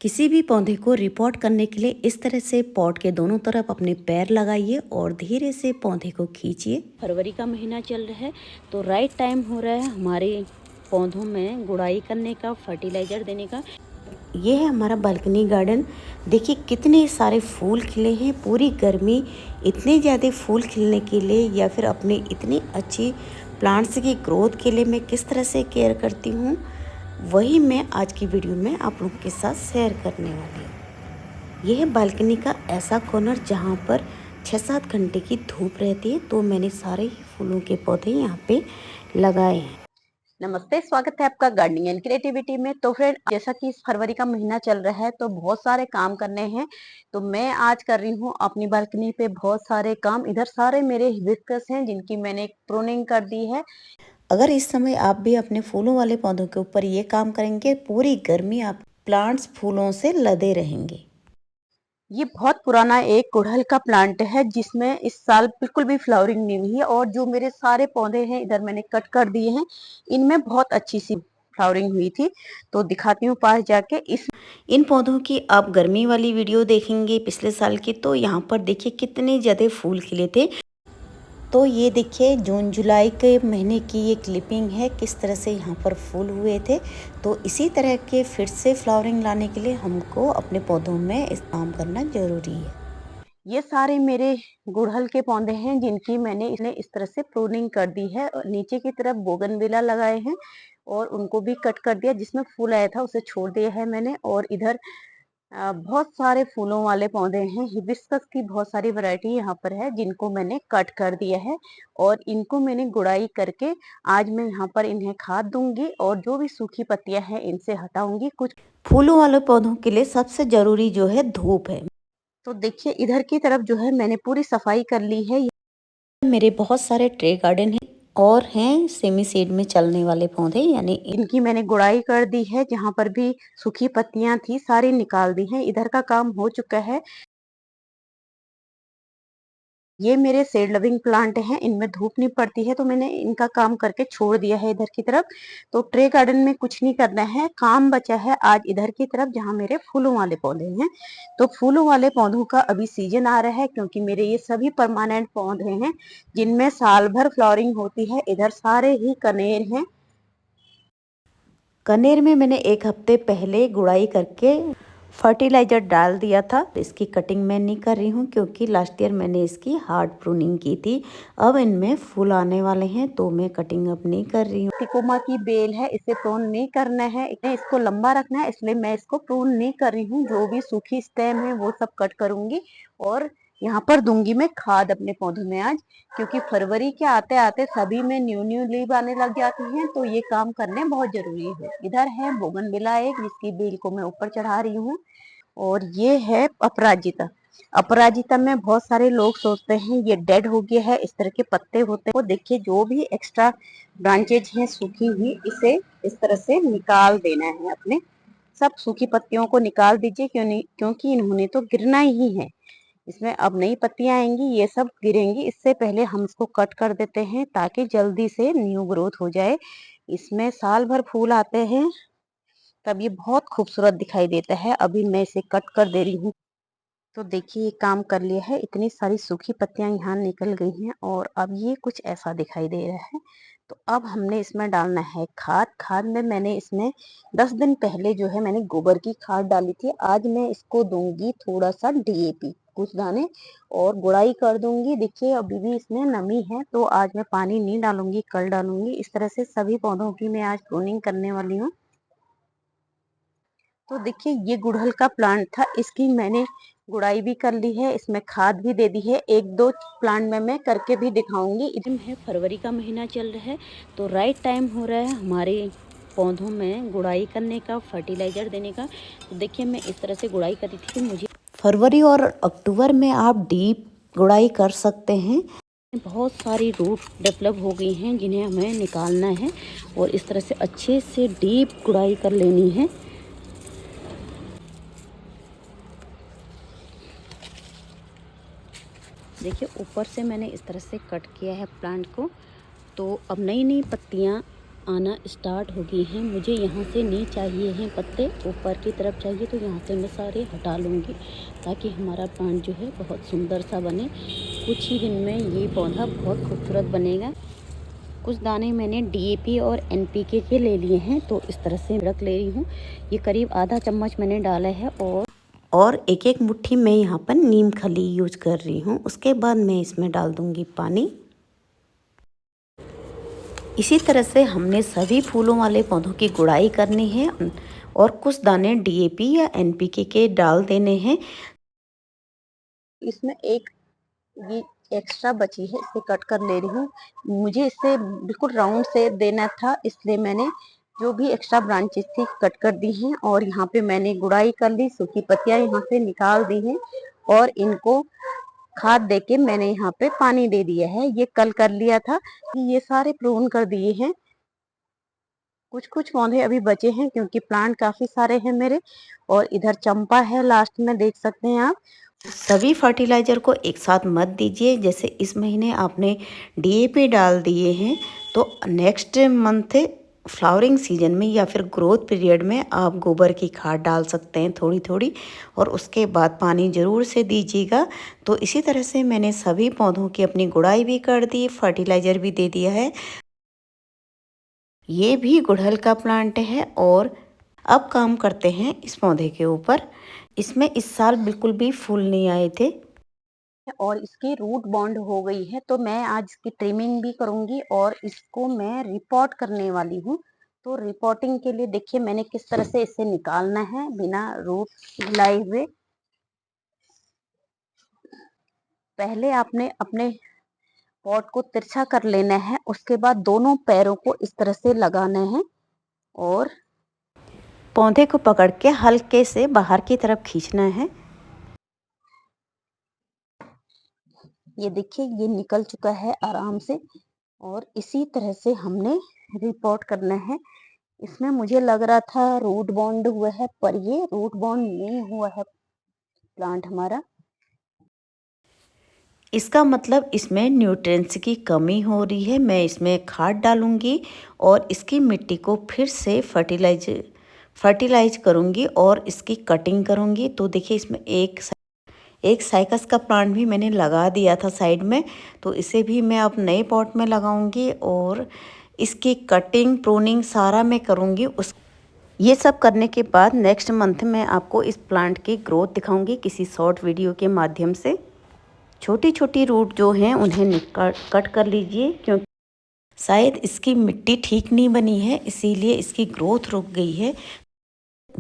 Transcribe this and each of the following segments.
किसी भी पौधे को रिपोर्ट करने के लिए इस तरह से पॉट के दोनों तरफ अपने पैर लगाइए और धीरे से पौधे को खींचिए। फरवरी का महीना चल रहा है तो राइट टाइम हो रहा है हमारे पौधों में गुड़ाई करने का, फर्टिलाइज़र देने का। ये है हमारा बालकनी गार्डन। देखिए कितने सारे फूल खिले हैं। पूरी गर्मी इतने ज़्यादा फूल खिलने के लिए या फिर अपनी इतनी अच्छी प्लांट्स की ग्रोथ के लिए मैं किस तरह से केयर करती हूँ, वही मैं आज की वीडियो में आप लोगों के साथ शेयर करने वाली हूँ। यह है बालकनी का ऐसा कॉर्नर जहाँ पर 6-7 घंटे की धूप रहती है, तो मैंने सारे ही फूलों के पौधे यहाँ पे लगाए हैं। नमस्ते, स्वागत है आपका गार्डनिंग एंड क्रिएटिविटी में। तो फ्रेंड, जैसा कि इस फरवरी का महीना चल रहा है तो बहुत सारे काम करने हैं, तो मैं आज कर रही हूँ अपनी बालकनी पे बहुत सारे काम। इधर सारे मेरे हिबिस्कस हैं जिनकी मैंने प्रूनिंग कर दी है। अगर इस समय आप भी अपने फूलों वाले पौधों के ऊपर ये काम करेंगे, पूरी गर्मी आप प्लांट्स फूलों से लदे रहेंगे। ये बहुत पुराना एक गुड़हल का प्लांट है जिसमें इस साल बिल्कुल भी फ्लावरिंग नहीं हुई है, और जो मेरे सारे पौधे हैं इधर मैंने कट कर दिए हैं, इनमें बहुत अच्छी सी फ्लावरिंग हुई थी। तो दिखाती हूँ पास जाके। इन पौधों की आप गर्मी वाली वीडियो देखेंगे पिछले साल की, तो यहाँ पर देखिए कितने ज़्यादा फूल खिले थे। तो ये देखिए जून जुलाई के महीने की ये क्लिपिंग है, किस तरह से यहाँ पर फूल हुए थे। तो इसी तरह के फिर से फ्लावरिंग लाने के लिए हमको अपने पौधों में इस काम करना ज़रूरी है। ये सारे मेरे गुड़हल के पौधे हैं जिनकी मैंने इस तरह से प्रूनिंग कर दी है। नीचे की तरफ बोगनविला लगाए हैं और उनको भी कट कर दिया, जिसमें फूल आया था उसे छोड़ दिया है मैंने। और इधर बहुत सारे फूलों वाले पौधे हैं, हिबिस्कस की बहुत सारी वैरायटी यहाँ पर है जिनको मैंने कट कर दिया है, और इनको मैंने गुड़ाई करके आज मैं यहाँ पर इन्हें खाद दूंगी और जो भी सूखी पत्तियां हैं इनसे हटाऊंगी। कुछ फूलों वाले पौधों के लिए सबसे जरूरी जो है धूप है। तो देखिए इधर की तरफ जो है मैंने पूरी सफाई कर ली है। मेरे बहुत सारे ट्रे गार्डन हैं और हैं सेमी सीड में चलने वाले पौधे, यानी इनकी मैंने गुड़ाई कर दी है। जहाँ पर भी सूखी पत्तियां थी सारी निकाल दी हैं। इधर का काम हो चुका है। ये मेरे सेड लविंग प्लांट हैं, इनमें धूप नहीं पड़ती है तो मैंने इनका काम करके छोड़ दिया है इधर की तरफ। तो ट्रे गार्डन में कुछ नहीं करना है, काम बचा है आज इधर की तरफ जहाँ मेरे फूलों वाले पौधे हैं। तो फूलों वाले पौधों का अभी सीजन आ रहा है, क्योंकि मेरे ये सभी परमानेंट पौधे हैं जिनमें साल भर फ्लावरिंग होती है। इधर सारे ही कनेर हैं। कनेर में मैंने एक हफ्ते पहले गुड़ाई करके फर्टिलाइज़र डाल दिया था। इसकी कटिंग मैं नहीं कर रही हूँ क्योंकि लास्ट ईयर मैंने इसकी हार्ड प्रूनिंग की थी। अब इनमें फूल आने वाले हैं तो मैं कटिंग अब नहीं कर रही हूँ। टिकोमा की बेल है, इसे प्रून नहीं करना है, इतने इसको लंबा रखना है, इसलिए मैं इसको प्रून नहीं कर रही हूँ। जो भी सूखी स्टेम है वो सब कट करूंगी और यहाँ पर दूंगी मैं खाद अपने पौधों में आज, क्योंकि फरवरी के आते आते सभी में न्यू लीव आने लग जाती हैं, तो ये काम करने बहुत जरूरी है। इधर है बोगनविला एक, जिसकी बेल को मैं ऊपर चढ़ा रही हूँ। और ये है अपराजिता। अपराजिता में बहुत सारे लोग सोचते हैं ये डेड हो गया है, इस तरह के पत्ते होते हैं। वो देखिए जो भी एक्स्ट्रा ब्रांचेज हैं सूखी हुई, इसे इस तरह से निकाल देना है। अपने सब सूखी पत्तियों को निकाल दीजिए, क्योंकि इन्होंने तो गिरना ही है। इसमें अब नई पत्तियां आएंगी, ये सब गिरेंगी। इससे पहले हम इसको कट कर देते हैं ताकि जल्दी से न्यू ग्रोथ हो जाए। इसमें साल भर फूल आते हैं, तब ये बहुत खूबसूरत दिखाई देता है। अभी मैं इसे कट कर दे रही हूँ। तो देखिए ये काम कर लिया है, इतनी सारी सूखी पत्तियां यहाँ निकल गई हैं और अब ये कुछ ऐसा दिखाई दे रहा है। तो अब हमने इसमें डालना है खाद। खाद में मैंने इसमें 10 दिन पहले जो है मैंने गोबर की खाद डाली थी। आज मैं इसको दूंगी थोड़ा सा डीएपी, कुछ दाने, और गुड़ाई कर दूंगी। देखिए अभी भी इसमें नमी है तो आज मैं पानी नहीं डालूंगी, कल डालूंगी। इस तरह से सभी पौधों की मैं आज प्रूनिंग करने वाली हूँ। तो देखिए ये गुड़हल का प्लांट था, इसकी मैंने गुड़ाई भी कर ली है, इसमें खाद भी दे दी है। एक दो प्लांट में मैं करके भी दिखाऊंगी। इधर है फरवरी का महीना चल रहा है तो राइट टाइम हो रहा है हमारे पौधों में गुड़ाई करने का, फर्टिलाइज़र देने का। तो देखिए मैं इस तरह से गुड़ाई करी थी कि मुझे फरवरी और अक्टूबर में आप डीप गुड़ाई कर सकते हैं। बहुत सारी रूट डेवलप हो गई हैं जिन्हें हमें निकालना है और इस तरह से अच्छे से डीप गुड़ाई कर लेनी है। देखिए ऊपर से मैंने इस तरह से कट किया है प्लांट को। तो अब नई नई पत्तियां आना स्टार्ट हो गई हैं। मुझे यहाँ से नहीं चाहिए हैं पत्ते, ऊपर की तरफ चाहिए, तो यहाँ से मैं सारे हटा लूँगी ताकि हमारा प्लांट जो है बहुत सुंदर सा बने। कुछ ही दिन में ये पौधा बहुत खूबसूरत बनेगा। कुछ दाने मैंने डीएपी और एनपीके के ले लिए हैं, तो इस तरह से रख ले रही हूँ। ये करीब आधा चम्मच मैंने डाला है और एक एक मुट्ठी मैं यहाँ पर नीम खली यूज कर रही हूँ। उसके बाद मैं इसमें डाल दूँगी पानी। इसी तरह से हमने सभी फूलों वाले पौधों की गुड़ाई करनी है और कुछ दाने डीएपी या एनपीके के डाल देने हैं। इसमें एक ये एक्स्ट्रा बची है, इसे कट कर ले रही हूँ। मुझे इसे बिल्कुल राउंड से देना था, इसलिए मैंने जो भी एक्स्ट्रा ब्रांचेस थी कट कर दी हैं और यहाँ पे मैंने गुड़ाई कर ली, सूखी पत्तियां यहाँ से निकाल दी हैं और इनको खाद देके मैंने यहाँ पे पानी दे दिया है। ये कल कर लिया था, ये सारे प्रून कर दिए हैं। कुछ कुछ पौधे अभी बचे हैं क्योंकि प्लांट काफी सारे हैं मेरे। और इधर चंपा है लास्ट में, देख सकते हैं आप। सभी फर्टिलाइज़र को एक साथ मत दीजिए। जैसे इस महीने आपने डीएपी डाल दिए हैं तो नेक्स्ट मंथ फ्लावरिंग सीजन में या फिर ग्रोथ पीरियड में आप गोबर की खाद डाल सकते हैं थोड़ी थोड़ी, और उसके बाद पानी ज़रूर से दीजिएगा। तो इसी तरह से मैंने सभी पौधों की अपनी गुड़ाई भी कर दी, फर्टिलाइज़र भी दे दिया है। ये भी गुड़हल का प्लांट है और अब काम करते हैं इस पौधे के ऊपर। इसमें इस साल बिल्कुल भी फूल नहीं आए थे और इसकी रूट बॉन्ड हो गई है, तो मैं आज इसकी ट्रिमिंग भी करूंगी और इसको मैं रिपोर्ट करने वाली हूँ। तो रिपोर्टिंग के लिए देखिए मैंने किस तरह से इसे निकालना है बिना रूट हिलाए हुए। पहले आपने अपने पॉट को तिरछा कर लेना है, उसके बाद दोनों पैरों को इस तरह से लगाना है और पौधे को पकड़ के हल्के से बाहर की तरफ खींचना है। ये देखिए ये निकल चुका है आराम से और इसी तरह से हमने रिपोर्ट करना है। इसमें मुझे लग रहा था रूट बॉन्ड हुआ है, पर ये रूट बॉन्ड नहीं हुआ है प्लांट हमारा। इसका मतलब इसमें न्यूट्रिएंट्स की कमी हो रही है। मैं इसमें खाद डालूंगी और इसकी मिट्टी को फिर से फर्टिलाइज करूंगी और इसकी कटिंग करूंगी। तो देखिए इसमें एक साइकस का प्लांट भी मैंने लगा दिया था साइड में, तो इसे भी मैं अब नए पॉट में लगाऊंगी और इसकी कटिंग प्रूनिंग सारा मैं करूंगी। ये सब करने के बाद नेक्स्ट मंथ में आपको इस प्लांट की ग्रोथ दिखाऊंगी किसी शॉर्ट वीडियो के माध्यम से। छोटी छोटी रूट जो हैं उन्हें कट कर लीजिए, क्योंकि शायद इसकी मिट्टी ठीक नहीं बनी है इसीलिए इसकी ग्रोथ रुक गई है।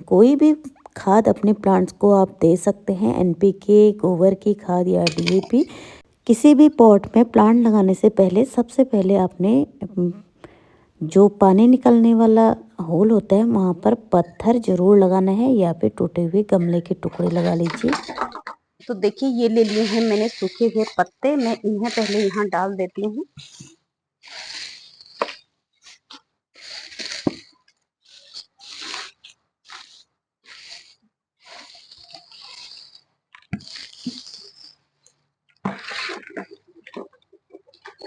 कोई भी खाद अपने प्लांट्स को आप दे सकते हैं, एनपीके, गोबर की खाद या डीएपी। किसी भी पॉट में प्लांट लगाने से पहले सबसे पहले आपने जो पानी निकलने वाला होल होता है वहाँ पर पत्थर जरूर लगाना है या फिर टूटे हुए गमले के टुकड़े लगा लीजिए। तो देखिए ये ले लिए हैं मैंने सूखे हुए पत्ते, मैं इन्हें पहले यहाँ डाल देती हूँ।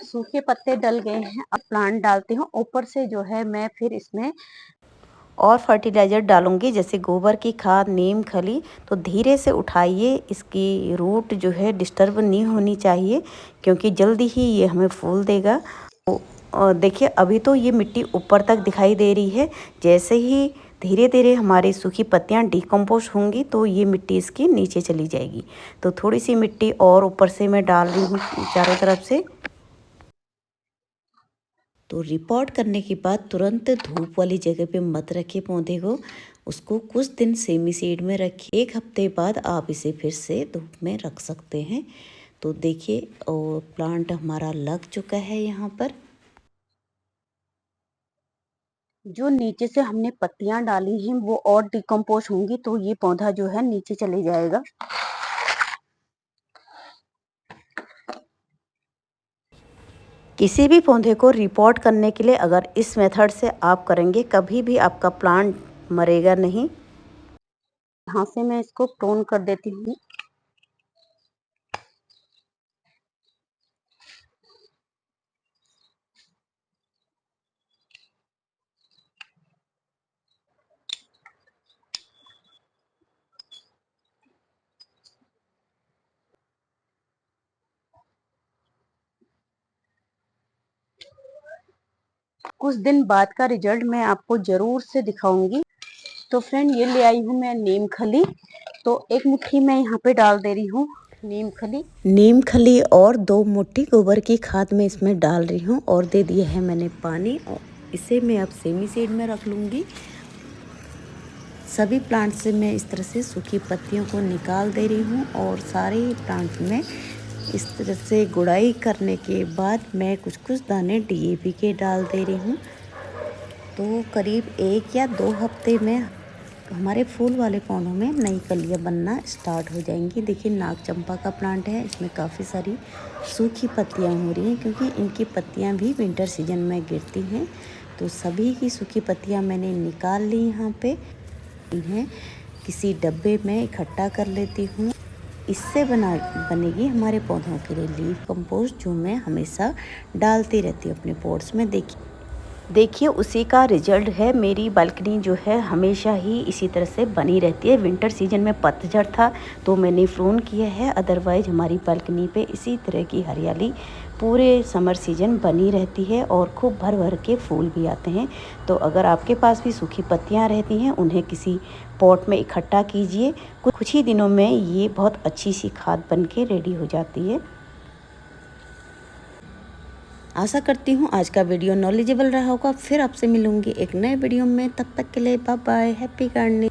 सूखे पत्ते डल गए हैं, अब प्लांट डालती हूँ। ऊपर से जो है मैं फिर इसमें और फर्टिलाइज़र डालूंगी, जैसे गोबर की खाद, नीम खली। तो धीरे से उठाइए, इसकी रूट जो है डिस्टर्ब नहीं होनी चाहिए क्योंकि जल्दी ही ये हमें फूल देगा। और देखिए अभी तो ये मिट्टी ऊपर तक दिखाई दे रही है। जैसे ही धीरे धीरे हमारी सूखी पत्तियां डिकम्पोज होंगी तो ये मिट्टी इसकी नीचे चली जाएगी। तो थोड़ी सी मिट्टी और ऊपर से मैं डाल रही हूँ चारों तरफ से। तो रिपोर्ट करने के बाद तुरंत धूप वाली जगह पे मत रखिए पौधे को, उसको कुछ दिन सेमी सीड में रखिए। एक हफ्ते बाद आप इसे फिर से धूप में रख सकते हैं। तो देखिए और प्लांट हमारा लग चुका है यहाँ पर। जो नीचे से हमने पत्तियां डाली हैं वो और डिकम्पोज होंगी तो ये पौधा जो है नीचे चले जाएगा। किसी भी पौधे को रिपोर्ट करने के लिए अगर इस मेथड से आप करेंगे कभी भी आपका प्लांट मरेगा नहीं। यहाँ से मैं इसको प्रून कर देती हूँ। कुछ दिन बाद का रिजल्ट मैं आपको ज़रूर से दिखाऊंगी। तो फ्रेंड ये ले आई हूँ मैं नीम खली। तो एक मुट्ठी मैं यहाँ पे डाल दे रही हूँ नीम खली और 2 मुट्ठी गोबर की खाद मैं इसमें डाल रही हूँ और दे दिया है मैंने पानी। और इसे मैं अब सेमी सीड में रख लूँगी। सभी प्लांट से मैं इस तरह से सूखी पत्तियों को निकाल दे रही हूँ और सारे प्लांट में इस तरह से गुड़ाई करने के बाद मैं कुछ दाने DAP के डाल दे रही हूँ। तो करीब 1 या 2 हफ्ते में हमारे फूल वाले पौधों में नई कलियां बनना स्टार्ट हो जाएंगी। देखिए नाग चंपा का प्लांट है, इसमें काफ़ी सारी सूखी पत्तियां हो रही हैं क्योंकि इनकी पत्तियां भी विंटर सीजन में गिरती हैं। तो सभी की सूखी पत्तियां मैंने निकाल ली। यहाँ पे इन्हें किसी डब्बे में इकट्ठा कर लेती हूँ। इससे बनेगी हमारे पौधों के लिए लीफ कंपोस्ट, जो मैं हमेशा डालती रहती हूँ अपने पॉट्स में। देखिए उसी का रिजल्ट है। मेरी बालकनी जो है हमेशा ही इसी तरह से बनी रहती है। विंटर सीजन में पतझड़ था तो मैंने प्रून किया है, अदरवाइज हमारी बालकनी पे इसी तरह की हरियाली पूरे समर सीजन बनी रहती है और खूब भर भर के फूल भी आते हैं। तो अगर आपके पास भी सूखी पत्तियां रहती हैं, उन्हें किसी पॉट में इकट्ठा कीजिए। कुछ ही दिनों में ये बहुत अच्छी सी खाद बन के रेडी हो जाती है। आशा करती हूँ आज का वीडियो नॉलेजेबल रहा होगा। फिर आपसे मिलूंगी एक नए वीडियो में। तब तक के लिए बाय बाय, हैप्पी गार्डनिंग।